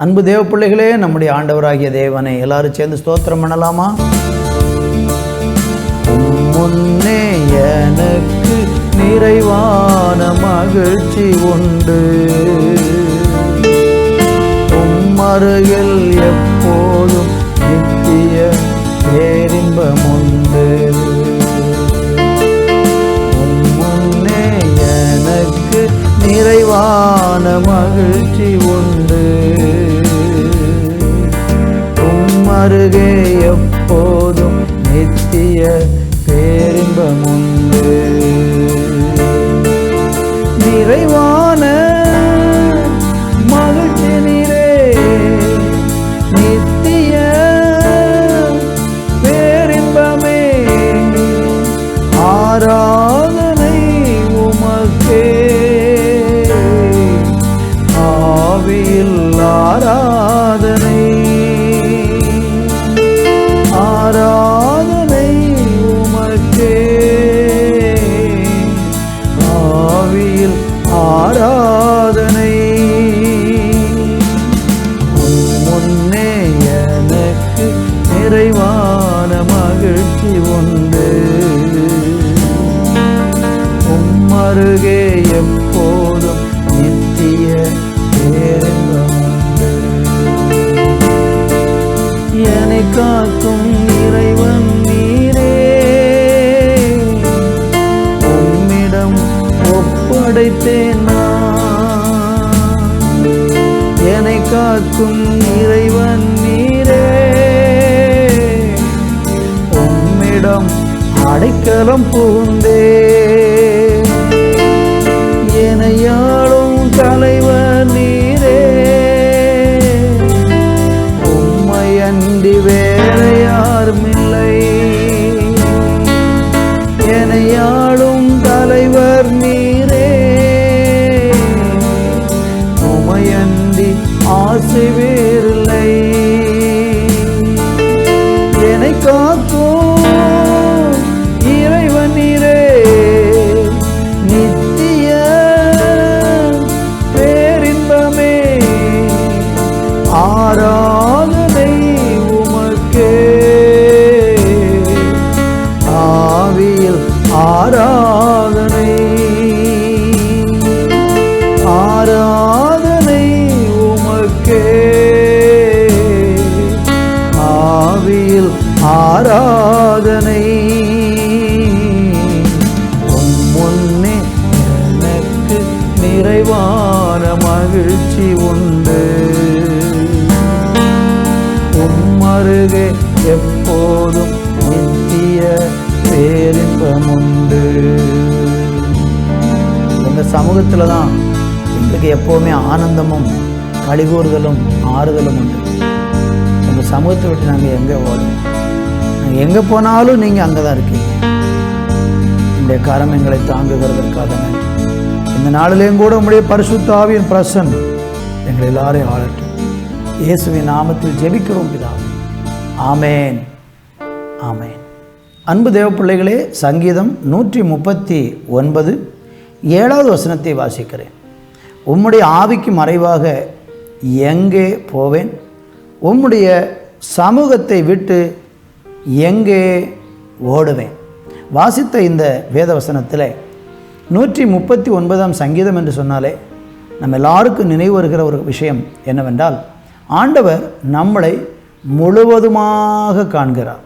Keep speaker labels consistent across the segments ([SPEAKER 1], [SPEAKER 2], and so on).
[SPEAKER 1] அன்பு தேவ பிள்ளைகளே, நம்முடைய ஆண்டவராகிய தேவனை எல்லாரும் சேர்ந்து ஸ்தோத்திரம் பண்ணலாமா? முன்னே எனக்கு நிறைவான மகிழ்ச்சி உண்டு, உம்மருகில் எப்போதும் நித்திய பேரின்பம் உண்டு. முன்னே எனக்கு நிறைவான மகிழ்ச்சி உண்டு, உம்மருகே எப்போதும் நித்திய பேரின்பம் உண்டு. நிறைவான மகிழ்ச்சி நீரே, நித்திய பேரின்பமே, ஆராதனை உமக்கே, ஆவியில் ஆராதனை, ஆராதனை உமக்கே, ஆவியில் ஆராதனை. முன்னே எனக்கு நிறைவான மகிழ்ச்சி உண்டு, உம்மருகே எப்போதும் நித்திய பேரின்பம் உண்டு. என்னை காக்கும் இறைவன் நீரே, உம்மிடம் ஒப்படைத்தேன் நான். என்னை காக்கும் இறைவன் நீரே, உம்மிடம் அடைக்கலம் புகுந்தே. என்னையாளும் தலைவர் நீரே, உம்மையன்றி வேறு யாருமில்லை. என்னையாளும் தலைவர் நீரே, உம்மையன்றி ஆசை வேறில்லை. என்னை காக்கும் இறைவன் நீரே, நித்திய பேரின்பமே, ஆராதனை உமக்கே, ஆவியில் ஆராதனை, ஆராதனை உமக்கே, ஆவியில் ஆராதனை. முன்னே எனக்கு நிறைவான மகிழ்ச்சி உண்டு, உம்மருகே எப்போதும் நித்திய பேரின்பம் உண்டு. இந்த சமூகத்தில் தான் எங்களுக்கு எப்போவுமே ஆனந்தமும் கழிகூறுதலும் ஆறுதலும் உண்டு. உங்கள் சமூகத்தை விட்டு நாங்கள் எங்கே ஓடும்? நாங்கள் எங்கே போனாலும் நீங்கள் அங்கே தான் இருக்கீங்க. இந்த கரம் எங்களை தாங்குகிறதற்காக நன்றி. இந்த நாளிலேயும் கூட உங்களுடைய பரிசுத்த ஆவியின் பிரசன்னம் எங்களை எல்லாரையும் ஆளட்டும். இயேசுவின் நாமத்தில் ஜெபிக்கிறோம் பிதாவே, ஆமேன், ஆமேன். அன்பு தேவ பிள்ளைகளே, சங்கீதம் 139 7வது வசனத்தை வாசிக்கிறேன். உம்முடைய ஆவிக்கு மறைவாக எங்கே போவேன்? உம்முடைய சமூகத்தை விட்டு எங்கே ஓடுவேன்? வாசித்த இந்த வேத வசனத்தில் 139ஆம் சங்கீதம் என்று சொன்னாலே நம்ம எல்லாருக்கும் நினைவு வருகிற ஒரு விஷயம் என்னவென்றால், ஆண்டவர் நம்மளை முழுவதுமாக காண்கிறார்.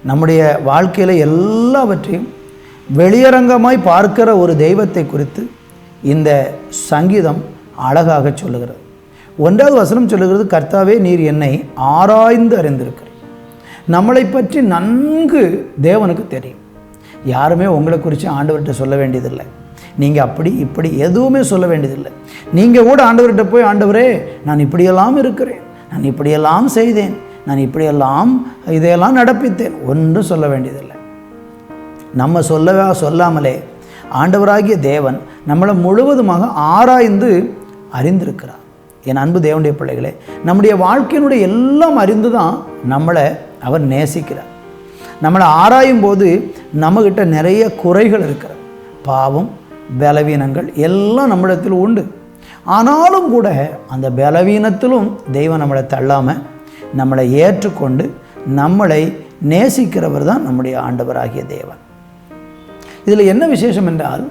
[SPEAKER 1] நம்முடைய வாழ்க்கையில் எல்லாவற்றையும் வெளியரங்கமாய் பார்க்கிற ஒரு தெய்வத்தை குறித்து இந்த சங்கீதம் அழகாக சொல்லுகிறது. 1வது வசனம் சொல்லுகிறது, கர்த்தாவே நீர் என்னை ஆராய்ந்து அறிந்திருக்கிறீர். நம்மளை பற்றி நன்கு தேவனுக்கு தெரியும். யாருமே உங்களை குறித்து ஆண்டவர்கிட்ட சொல்ல வேண்டியதில்லை. நீங்கள் அப்படி இப்படி எதுவுமே சொல்ல வேண்டியதில்லை. நீங்கள் கூட ஆண்டவர்கிட்ட போய், ஆண்டவரே நான் இப்படியெல்லாம் இருக்கிறேன், நான் இப்படியெல்லாம் செய்தேன், நான் இப்படியெல்லாம் இதையெல்லாம் நடப்பித்தேன், ஒன்றும் சொல்ல வேண்டியதில்லை. நம்ம சொல்லாமலே ஆண்டவராகிய தேவன் நம்மளை முழுவதுமாக ஆராய்ந்து அறிந்திருக்கிறார். என் அன்பு தேவனுடைய பிள்ளைகளே, நம்முடைய வாழ்க்கையினுடைய எல்லாம் அறிந்து தான் நம்மளை அவர் நேசிக்கிறார். நம்மளை ஆராயும் போது நம்மகிட்ட நிறைய குறைகள் இருக்கிறது, பாவம், பலவீனங்கள் எல்லாம் நம்மிடத்தில் உண்டு. ஆனாலும் கூட அந்த பலவீனத்திலும் தெய்வம் நம்மளை தள்ளாமல் நம்மளை ஏற்றுக்கொண்டு நம்மளை நேசிக்கிறவர் தான் நம்முடைய ஆண்டவராகிய தேவன். இதில் என்ன விசேஷம் என்றால்,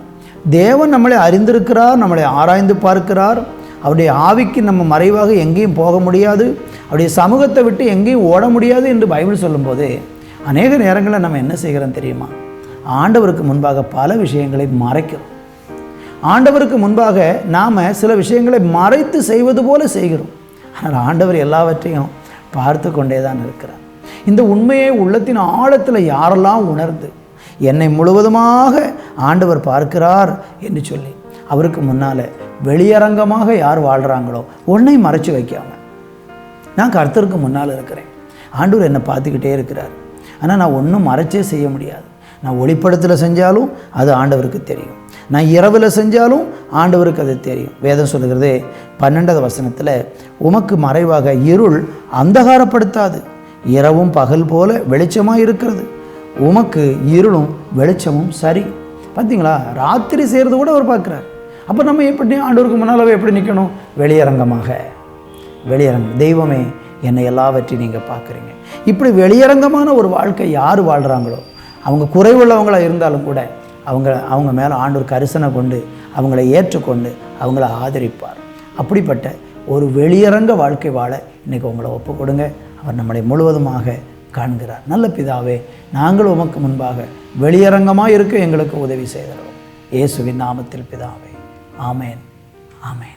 [SPEAKER 1] தேவன் நம்மளை அறிந்திருக்கிறார், நம்மளை ஆராய்ந்து பார்க்கிறார். அவருடைய ஆவிக்கு நம்ம மறைவாக எங்கேயும் போக முடியாது, அவருடைய சமூகத்தை விட்டு எங்கேயும் ஓட முடியாது என்று பைபிள் சொல்லும்போது அநேக நேரங்களில் நம்ம என்ன செய்கிறோம் தெரியுமா? ஆண்டவருக்கு முன்பாக பல விஷயங்களை மறைக்கிறோம். ஆண்டவருக்கு முன்பாக நாம் சில விஷயங்களை மறைத்து செய்வது போல செய்கிறோம். ஆனால் ஆண்டவர் எல்லாவற்றையும் பார்த்து கொண்டே தான் இருக்கிறார். இந்த உண்மையை உள்ளத்தின் ஆழத்தில் யாரெல்லாம் உணர்ந்து என்னை முழுவதுமாக ஆண்டவர் பார்க்கிறார் என்று சொல்லி அவருக்கு முன்னால் வெளியரங்கமாக யார் வாழ்கிறாங்களோ, ஒன்றை மறைச்சு வைக்காம, நான் கர்த்தருக்கு முன்னால் இருக்கிறேன், ஆண்டவர் என்னை பார்த்துக்கிட்டே இருக்கிறார், ஆனால் நான் ஒன்றும் மறைச்சே செய்ய முடியாது. நான் ஒளிப்படத்தில் செஞ்சாலும் அது ஆண்டவருக்கு தெரியும், நான் இரவில் செஞ்சாலும் ஆண்டவருக்கு அது தெரியும். வேதம் சொல்லுகிறது 12வது வசனத்தில், உமக்கு மறைவாக இருள் அந்தகாரப்படுத்தாது, இரவும் பகல் போல வெளிச்சமாக இருக்கிறது, உமக்கு இருளும் வெளிச்சமும் சரி. பார்த்தீங்களா, ராத்திரி செய்கிறது கூட அவர் பார்க்குறார். அப்போ நம்ம எப்படி ஆண்டவருக்கு முன்னால் எப்படி நிற்கணும்? வெளியரங்கமாக. தெய்வமே என்னை எல்லாவற்றையும் நீங்கள் பார்க்குறீங்க. இப்படி வெளியரங்கமான ஒரு வாழ்க்கை யார் வாழ்கிறாங்களோ, அவங்க குறைவுள்ளவங்களாக இருந்தாலும் கூட அவங்க மேலே ஆண்டவர் கரிசனை கொண்டு அவங்கள ஏற்றுக்கொண்டு அவங்கள ஆதரிப்பார். அப்படிப்பட்ட ஒரு வெளியரங்க வாழ்க்கை வாழ இன்றைக்கி உங்களை ஒப்பு கொடுங்க. அவர் நம்மளை முழுவதுமாக காண்கிறார். நல்ல பிதாவே, நாங்கள் உமக்கு முன்பாக வெளியரங்கமாக இருக்க எங்களுக்கு உதவி செய்கிறோம். இயேசுவின் நாமத்தில் பிதாவே, ஆமேன், ஆமேன்.